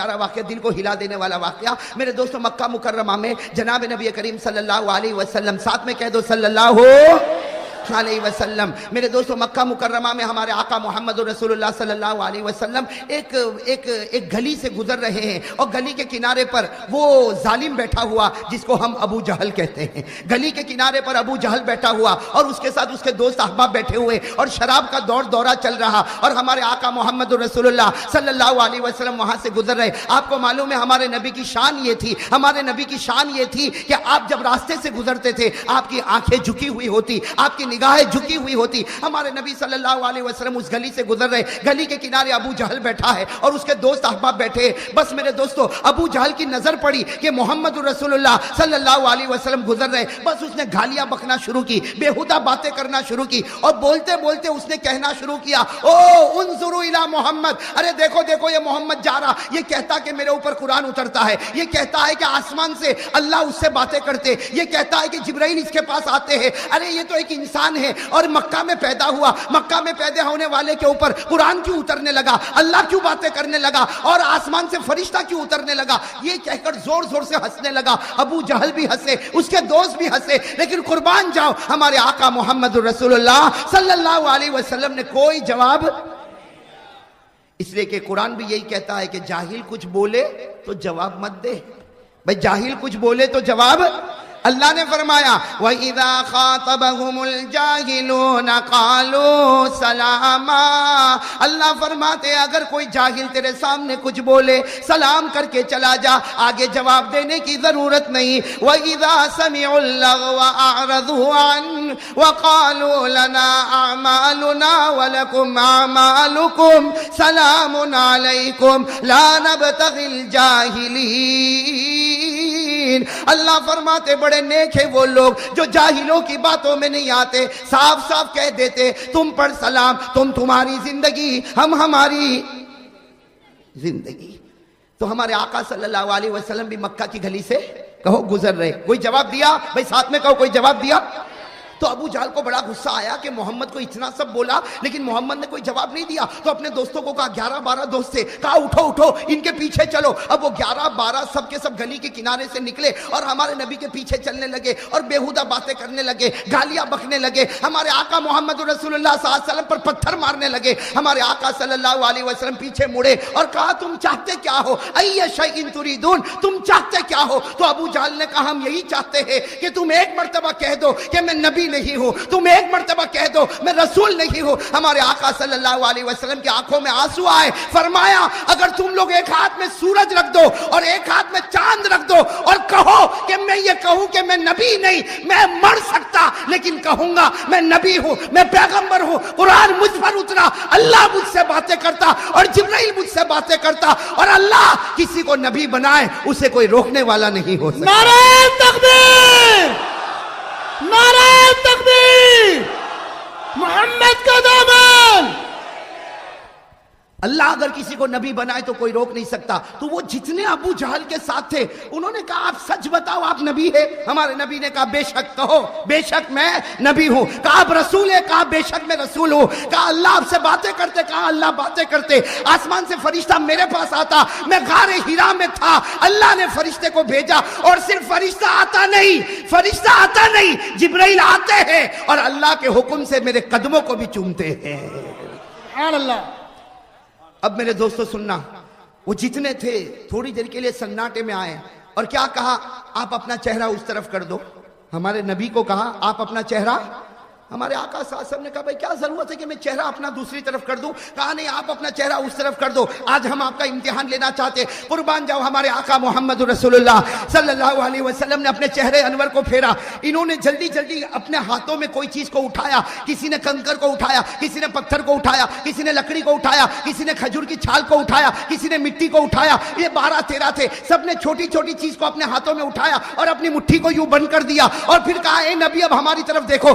پیارا واقعہ, دل کو ہلا دینے والا واقعہ. میرے دوستوں, مکہ مکرمہ میں جناب نبی کریم صلی اللہ علیہ وسلم, ساتھ میں کہہ دو صلی اللہ علیہ وسلم. میرے دوستوں, مکہ مکرمہ میں ہمارے آقا محمد رسول اللہ صلی اللہ علیہ وسلم ایک گلی سے گزر رہے ہیں, اور گلی کے کنارے پر وہ ظالم بیٹھا ہوا جس کو ہم ابو جہل کہتے ہیں. گلی کے کنارے پر ابو جہل بیٹھا ہوا, اور اس کے ساتھ اس کے دوست احباب بیٹھے ہوئے, اور شراب کا دورہ چل رہا, اور ہمارے آقا محمد رسول اللہ صلی اللہ علیہ وسلم وہاں سے گزر رہے. آپ کو معلوم ہے ہمارے نبی کی شان یہ تھی, ہمارے نبی کی شان یہ تھی کہ آپ جب راستے سے گزرتے تھے آپ کی آنکھیں جھکی ہوئی ہوتی, آپ کی نگاہیں جھکی ہوئی ہوتی. ہمارے نبی صلی اللہ علیہ وسلم اس گلی سے گزر رہے, گلی کے کنارے ابو جہل بیٹھا ہے اور اس کے دوست احباب بیٹھے ہیں. بس میرے دوستو, ابو جہل کی نظر پڑی کہ محمد رسول اللہ صلی اللہ علیہ وسلم گزر رہے. بس اس نے گالیاں بکنا شروع کی, بےہودہ باتیں کرنا شروع کی, اور بولتے بولتے اس نے کہنا شروع کیا, او انظروا الی محمد, ارے دیکھو دیکھو یہ محمد جا رہا, یہ کہتا کہ میرے اوپر قرآن اترتا ہے, یہ کہتا ہے کہ آسمان سے اللہ اس سے باتیں کرتے, یہ کہتا ہے کہ جبرائیل اس کے پاس آتے ہیں. ارے یہ تو ایک انسان ہے اور مکہ میں پیدا ہوا, مکہ میں پیدا ہونے والے کے اوپر قرآن کیوں اترنے لگا, اللہ کیوں باتیں کرنے لگا, اور آسمان سے فرشتہ کیوں اترنے لگا. یہ کہہ کر زور زور سے ہنسنے لگا. ابو جہل بھی ہنسے, اس کے دوست بھی ہنسے, لیکن قربان جاؤ ہمارے آقا محمد رسول اللہ صلی اللہ علیہ وسلم نے کوئی جواب, اس لیے کہ قرآن بھی یہی کہتا ہے کہ جاہل کچھ بولے تو جواب مت دے. بھئی جاہل کچھ بولے تو جواب. اللہ نے فرمایا وَإِذَا خَاطَبَهُمُ الْجَاهِلُونَ قَالُوا سَلَامًا. اللہ فرماتے اگر کوئی جاہل تیرے سامنے کچھ بولے سلام کر کے چلا جا, آگے جواب دینے کی ضرورت نہیں. وَإِذَا سَمِعُوا اللَّغْوَ أَعْرَضُوا عَنْهُ وَقَالُوا لَنَا أَعْمَالُنَا وَلَكُمْ أَعْمَالُكُمْ سَلَامٌ عَلَيْكُمْ لَا نَبْتَغِي الْجَاهِلِينَ. اللہ فرماتے بڑے نیک ہیں وہ لوگ جو جاہلوں کی باتوں میں نہیں آتے, صاف صاف کہہ دیتے تم پر سلام, تم تمہاری زندگی, ہم ہماری زندگی. تو ہمارے آقا صلی اللہ علیہ وسلم بھی مکہ کی گلی سے کہو گزر رہے. کوئی جواب دیا؟ بھئی ساتھ میں کہو کوئی جواب دیا. تو ابو جہل کو بڑا غصہ آیا کہ محمد کو اتنا سب بولا لیکن محمد نے کوئی جواب نہیں دیا. تو اپنے دوستوں کو کہا, 11-12 دوست سے کہا اٹھو اٹھو ان کے پیچھے چلو. اب وہ 11-12 سب کے سب گلی کے کنارے سے نکلے اور ہمارے نبی کے پیچھے چلنے لگے اور بےہودہ باتیں کرنے لگے, گالیاں بکنے لگے, ہمارے آقا محمد رسول اللہ صلی اللہ علیہ وسلم پر پتھر مارنے لگے. ہمارے آقا صلی اللہ علیہ وسلم پیچھے مڑے اور کہا تم چاہتے کیا ہو, ای شیء تریدون, تم چاہتے کیا ہو. تو ابو جہل نے کہا ہم یہی چاہتے ہیں کہ تم ایک مرتبہ کہہ دو کہ میں نبی نہیں ہوں, تم ایک مرتبہ کہہ دو میں رسول نہیں ہوں. ہمارے آقا صلی اللہ علیہ وسلم کی آنکھوں میں آنسو آئے. فرمایا اگر تم لوگ ایک ہاتھ میں سورج رکھ دو اور ایک ہاتھ میں چاند رکھ دو اور کہو کہ میں یہ کہوں کہ میں نبی نہیں, میں مر سکتا لیکن کہوں گا میں نبی ہوں, میں پیغمبر ہوں, قرآن مجھ پر اترا, اللہ مجھ سے باتیں کرتا اور جبرائیل مجھ سے باتیں کرتا, اور اللہ کسی کو نبی بنائے اسے کوئی روکنے والا نہیں ہو سکتا. نعرہ تکبیر, نعرہ تکبیر, محمد کا دامن. اللہ اگر کسی کو نبی بنائے تو کوئی روک نہیں سکتا. تو وہ جتنے ابو جہل کے ساتھ تھے انہوں نے کہا آپ سچ بتاؤ آپ نبی ہے. ہمارے نبی نے کہا بے شک کہو, بے شک میں نبی ہوں. کہا آپ رسول ہے, کہا بے شک میں رسول ہوں. کہا اللہ آپ سے باتیں کرتے, کہا اللہ باتیں کرتے. آسمان سے فرشتہ میرے پاس آتا, میں غار حرا میں تھا, اللہ نے فرشتے کو بھیجا, اور صرف فرشتہ آتا نہیں, جبرائیل آتے ہیں اور اللہ کے حکم سے میرے قدموں کو بھی چومتے ہیں. سبحان اللہ. اب میرے دوستو سننا, وہ جتنے تھے تھوڑی دیر کے لیے سناٹے میں آئے اور کیا کہا, آپ اپنا چہرہ اس طرف کر دو. ہمارے نبی کو کہا آپ اپنا چہرہ, ہمارے آقا صلی اللہ علیہ وسلم نے کہا بھئی کیا ضرورت ہے کہ میں چہرہ اپنا دوسری طرف کر دوں. کہا نہیں آپ اپنا چہرہ اس طرف کر دو, آج ہم آپ کا امتحان لینا چاہتے. قربان جاؤ ہمارے آقا محمد رسول اللہ صلی اللہ علیہ وسلم نے اپنے چہرے انور کو پھیرا. انہوں نے جلدی جلدی اپنے ہاتھوں میں کوئی چیز کو اٹھایا, کسی نے کنکر کو اٹھایا, کسی نے پتھر کو اٹھایا, کسی نے لکڑی کو اٹھایا, کسی نے کھجور کی چھال کو اٹھایا, کسی نے مٹی کو اٹھایا. یہ 12-13 تھے, سب نے چھوٹی چھوٹی چیز کو اپنے ہاتھوں میں اٹھایا اور اپنی مٹھی کو یوں بند کر دیا اور پھر کہا اے نبی اب ہماری طرف دیکھو.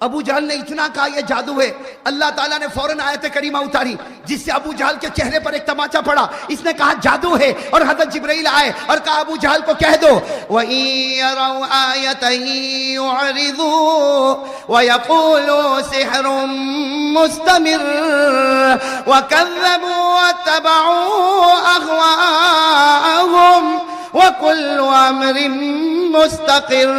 ابو جہل نے اتنا کہا یہ جادو ہے، اللہ تعالیٰ نے فوراً آیت کریمہ اتاری جس سے ابو جہل کے چہرے پر ایک تماچا پڑا. اس نے کہا جادو ہے، اور حضرت جبرائیل آئے اور کہا ابو جہل کو کہہ دو وَإِن يَرَوْا آيَةً يُعْرِضُوا وَيَقُولُوا سِحْرٌ مُسْتَمِرٌّ وَكَذَّبُوا وَاتَّبَعُوا أَهْوَاءَهُمْ وَكُلُّ أَمْرٍ مستقر.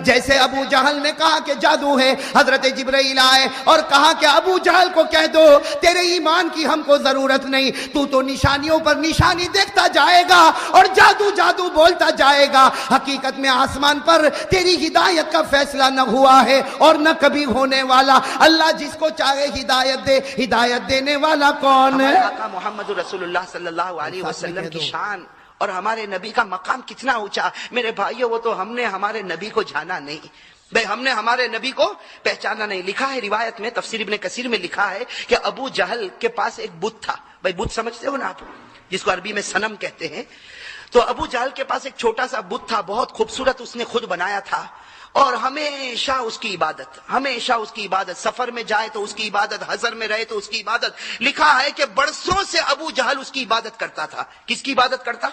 جیسے ابو جہل نے کہا کہ جادو ہے، حضرت جبرائیل آئے اور کہا کہ ابو جہل کو کہہ دو تیرے ایمان کی ہم کو ضرورت نہیں، تو نشانیوں پر نشانی دیکھتا جائے گا اور جادو جادو بولتا جائے گا. حقیقت میں آسمان پر تیری ہدایت کا فیصلہ نہ ہوا ہے اور نہ کبھی ہونے والا. اللہ جس کو چاہے ہدایت دے، ہدایت دینے والا کون ہے؟ آقا محمد رسول اللہ صلی اللہ علیہ وسلم کی شان اور ہمارے نبی کا مقام کتنا اونچا. میرے بھائیو، وہ تو ہم نے ہمارے نبی کو جانا نہیں، بھائی ہم نے ہمارے نبی کو پہچانا نہیں. لکھا ہے روایت میں، تفسیر ابن کثیر میں لکھا ہے کہ ابو جہل کے پاس ایک بت تھا. بھائی بت سمجھتے ہو نا آپ، جس کو عربی میں صنم کہتے ہیں. تو ابو جہل کے پاس ایک چھوٹا سا بت تھا، بہت خوبصورت اس نے خود بنایا تھا، اور ہمیشہ اس کی عبادت، ہمیشہ اس کی عبادت، سفر میں جائے تو اس کی عبادت، حضر میں رہے تو اس کی عبادت. لکھا ہے کہ برسوں سے ابو جہل اس کی عبادت کرتا تھا. کس کی عبادت کرتا؟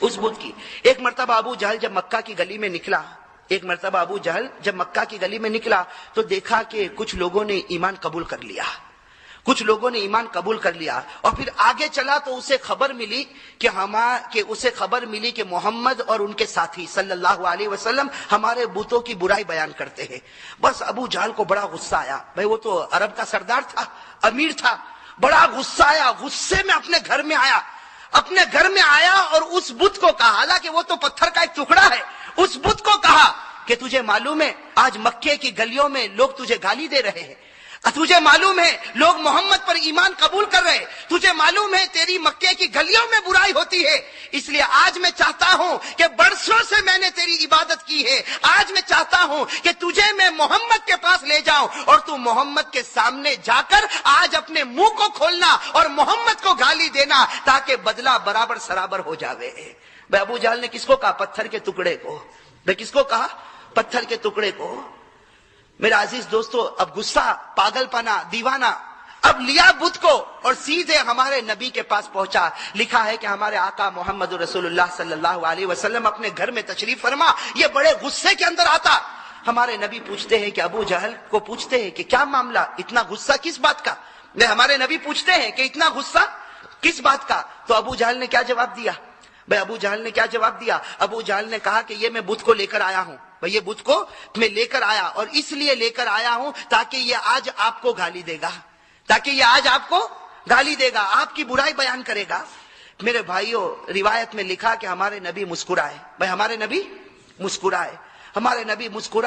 اس بت کی. ایک مرتبہ ابو جہل جب مکہ کی گلی میں نکلا، ایک مرتبہ ابو جہل جب مکہ کی گلی میں نکلا تو دیکھا کہ کچھ لوگوں نے ایمان قبول کر لیا، کچھ لوگوں نے ایمان قبول کر لیا. اور پھر آگے چلا تو اسے خبر ملی کہ محمد اور ان کے ساتھی صلی اللہ علیہ وسلم ہمارے بتوں کی برائی بیان کرتے ہیں. بس ابو جہل کو بڑا غصہ آیا. بھائی وہ تو عرب کا سردار تھا، امیر تھا. بڑا غصہ آیا، غصے میں اپنے گھر میں آیا اور اس بت کو کہا، حالانکہ وہ تو پتھر کا ایک ٹکڑا ہے، اس بت کو کہا کہ تجھے معلوم ہے آج مکے کی گلیوں میں لوگ تجھے گالی دے رہے ہیں، تجھے معلوم ہے لوگ محمد پر ایمان قبول کر رہے، تجھے معلوم ہے تیری مکے کی گلیوں میں برائی ہوتی ہے، اس لیے آج میں چاہتا ہوں کہ برسوں سے میں نے تیری عبادت کی ہے، آج میں چاہتا ہوں کہ تجھے میں محمد کے پاس لے جاؤں اور تو محمد کے سامنے جا کر آج اپنے منہ کو کھولنا اور محمد کو گالی دینا تاکہ بدلہ برابر سرابر ہو جاوے. بھائی ابو جہل نے کس کو کہا؟ پتھر کے ٹکڑے کو. بھائی کس کو کہا؟ پتھر کے ٹکڑے کو. میرا عزیز دوستو، اب غصہ، پاگل پنا، دیوانہ اب لیا بت کو اور سیدھے ہمارے نبی کے پاس پہنچا. لکھا ہے کہ ہمارے آقا محمد رسول اللہ صلی اللہ علیہ وسلم اپنے گھر میں تشریف فرما، یہ بڑے غصے کے اندر آتا. ہمارے نبی پوچھتے ہیں کہ ابو جہل کو پوچھتے ہیں کہ کیا معاملہ، اتنا غصہ کس بات کا؟ ہمارے نبی پوچھتے ہیں کہ اتنا غصہ کس بات کا؟ تو ابو جہل نے کیا جواب دیا؟ بھائی ابو جہل نے کیا جواب دیا؟ ابو جہل نے کہا کہ یہ میں بت کو لے کر آیا ہوں. بھئی یہ بت کو میں لے کر آیا اور اس لیے لے کر آیا ہوں تاکہ یہ آج آپ کو گالی دے گا، آپ کی برائی بیان کرے گا. میرے بھائیوں، روایت میں لکھا کہ ہمارے نبی مسکرائے. بھئی ہمارے نبی مسکرائے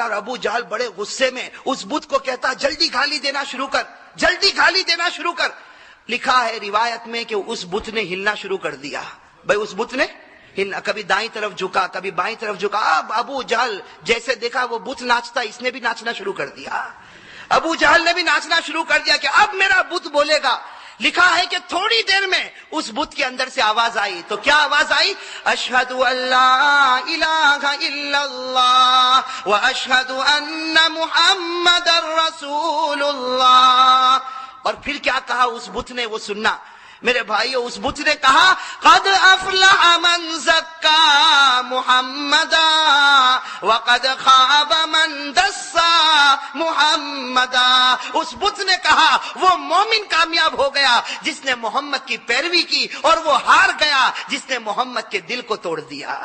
اور ابو جہل بڑے غصے میں اس بت کو کہتا جلدی گالی دینا شروع کر. لکھا ہے روایت میں کہ اس بت نے ہلنا شروع کر دیا. بھئی اس بت نے کبھی دائیں طرف جھکا، کبھی بائیں طرف جھکا. اب ابو جہل جیسے دیکھا وہ بت ناچتا، اس نے بھی ناچنا شروع کر دیا. ابو جہل نے بھی ناچنا شروع کر دیا کہ اب میرا بت بولے گا. لکھا ہے کہ تھوڑی دیر میں اس بت کے اندر سے آواز آئی. تو کیا آواز آئی؟ اشہد ان لا الہ الا اللہ واشہد ان محمد رسول اللہ. اور پھر کیا کہا اس بت نے، وہ سننا میرے بھائیو. اس بت نے کہا قد افلح من زکا محمدا وقد خاب من دسا محمدا. اس بت نے کہا وہ مومن کامیاب ہو گیا جس نے محمد کی پیروی کی، اور وہ ہار گیا جس نے محمد کے دل کو توڑ دیا.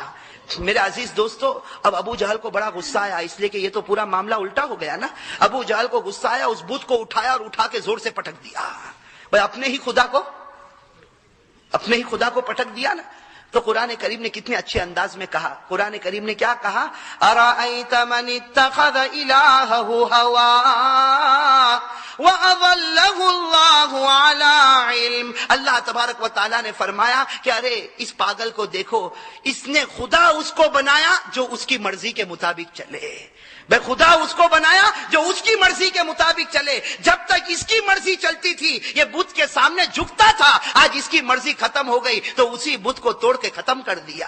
میرے عزیز دوستو، اب ابو جہل کو بڑا غصہ آیا، اس لیے کہ یہ تو پورا معاملہ الٹا ہو گیا نا. ابو جہل کو غصہ آیا، اس بت کو اٹھایا اور اٹھا کے زور سے پٹک دیا. بھئی اپنے ہی خدا کو پٹک دیا نا. تو قرآن کریم نے کتنے اچھے انداز میں کہا. قرآن کریم نے کیا کہا؟ ارأیت من اتخذ الہہ ہوا وَأَضَلَّهُ اللَّهُ عَلَىٰ عِلْمٍ. اللہ تبارک و تعالیٰ نے فرمایا کہ ارے اس پاگل کو دیکھو، اس نے خدا اس کو بنایا جو اس کی مرضی کے مطابق چلے. بے خدا اس کو بنایا جو اس کی مرضی کے مطابق چلے. جب تک اس کی مرضی چلتی تھی یہ بت کے سامنے جھکتا تھا، آج اس کی مرضی ختم ہو گئی تو اسی بت کو توڑ کے ختم کر دیا.